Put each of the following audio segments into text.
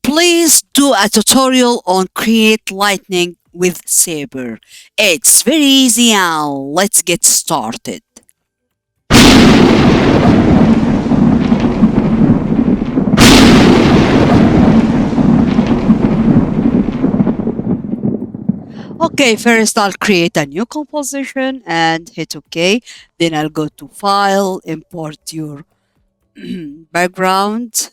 please do a tutorial on create lightning with Saber. It's very easy now. Let's get started. Okay, first I'll create a new composition and hit OK. Then I'll go to File, import your background.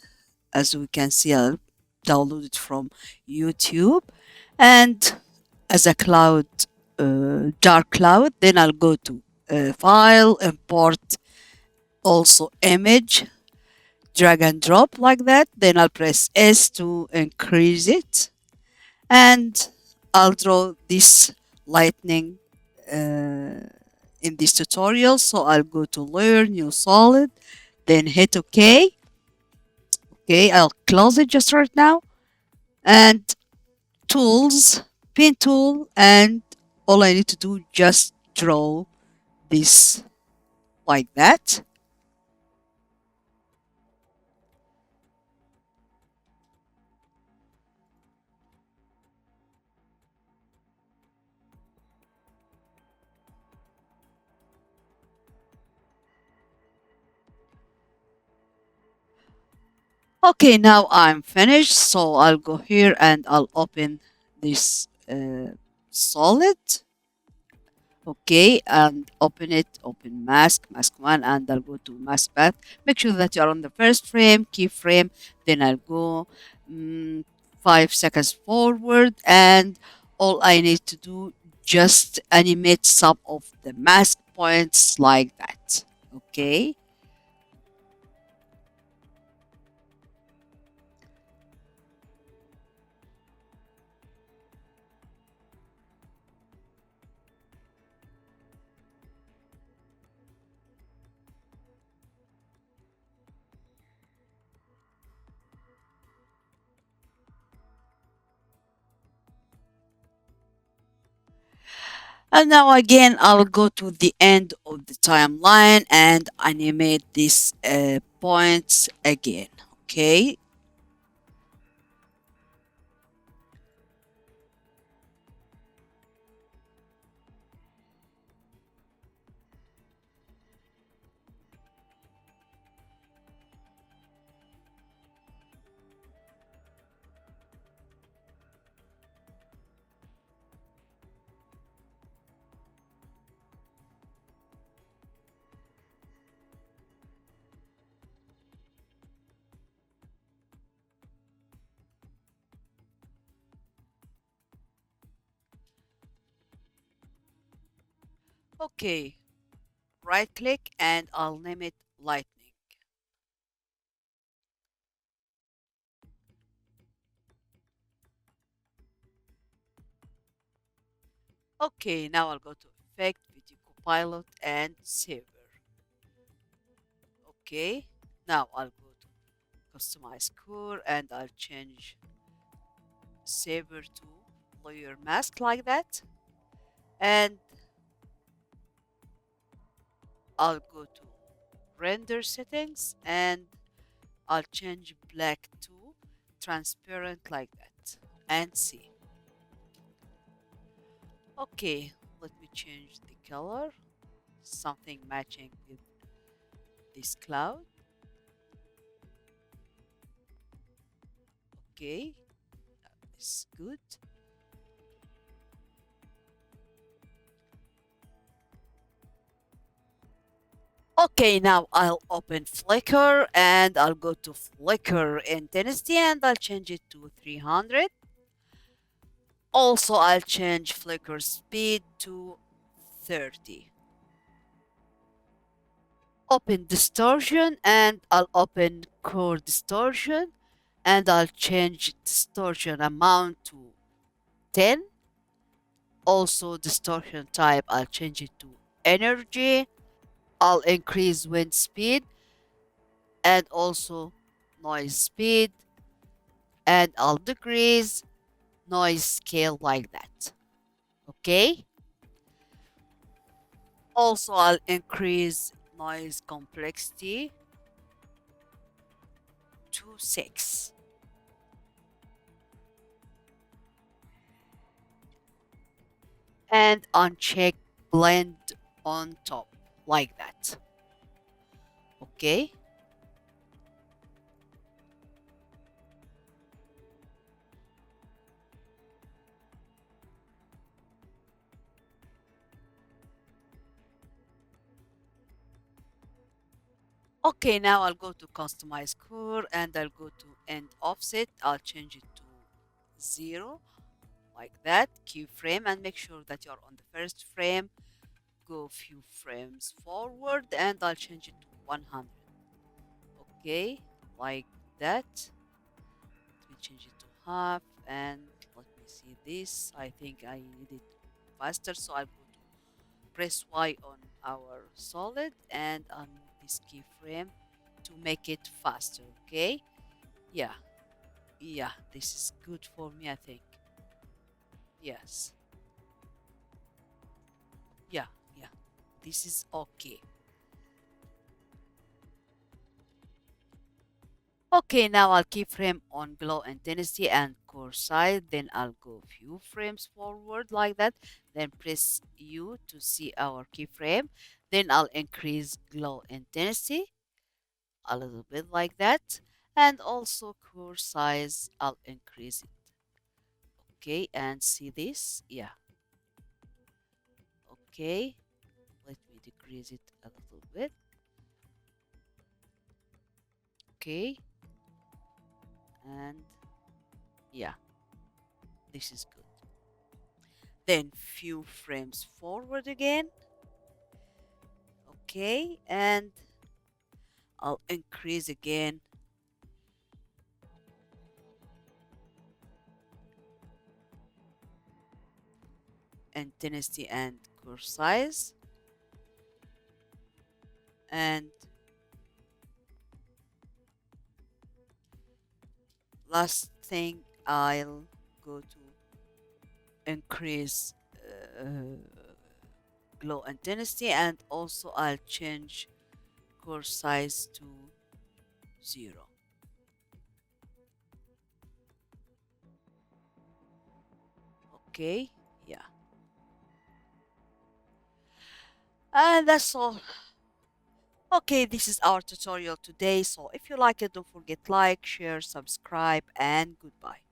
As we can see, I'll download it from YouTube. And as a cloud, dark cloud, then I'll go to File, import also image, drag and drop like that. Then I'll press S to increase it. And I'll draw this lightning in this tutorial. So I'll go to layer, new solid, then hit OK. Okay, I'll close it just right now. And tools, pen tool, and all I need to do just draw this like that. Okay, now I'm finished. So I'll go here and I'll open this solid. Okay, and open it, open mask, mask one, and I'll go to mask path. Make sure that you're on the first frame, keyframe, then I'll go 5 seconds forward, and all I need to do just animate some of the mask points like that. Okay. And now again, I'll go to the end of the timeline and animate these points again. Okay. Okay. Right click and I'll name it lightning. Okay, now I'll go to effect, video copilot and saver. Okay, now I'll go to customize core and I'll change saver to layer mask like that. And I'll go to render settings and I'll change black to transparent like that and see. Okay, let me change the color, something matching with this cloud. Okay, that is good. Okay, now I'll open Flickr and I'll go to Flickr intensity and I'll change it to 300. Also, I'll change Flickr speed to 30. Open distortion and I'll open core distortion and I'll change distortion amount to 10. Also, distortion type, I'll change it to energy. I'll increase wind speed and also noise speed, and I'll decrease noise scale like that. Okay. Also, I'll increase noise complexity to 6. and uncheck blend on top like that. Okay. Okay, now I'll go to customize core and I'll go to end offset. I'll change it to 0 like that. Keyframe and make sure that you're on the first frame. Go few frames forward and I'll change it to 100. Okay, like that. Let me change it to half and let me see this. I think I need it faster, so I'll go to press Y on our solid and on this keyframe to make it faster. Okay, yeah, yeah, this is good for me, I think. Yes, yeah, yeah, this is okay. Okay, now I'll keyframe on glow intensity and core size. Then I'll go few frames forward like that. Then press U to see our keyframe. Then I'll increase glow intensity a little bit like that. And also core size, I'll increase it. Okay, and see this? Yeah. Okay, let me decrease it a little bit. Okay, and yeah, this is good. Then few frames forward again. Okay, and I'll increase again intensity and core size. And last thing, I'll go to increase glow intensity and also I'll change core size to 0. Okay, yeah. And that's all. Okay, this is our tutorial today. So if you like it, don't forget like, share, subscribe, and goodbye.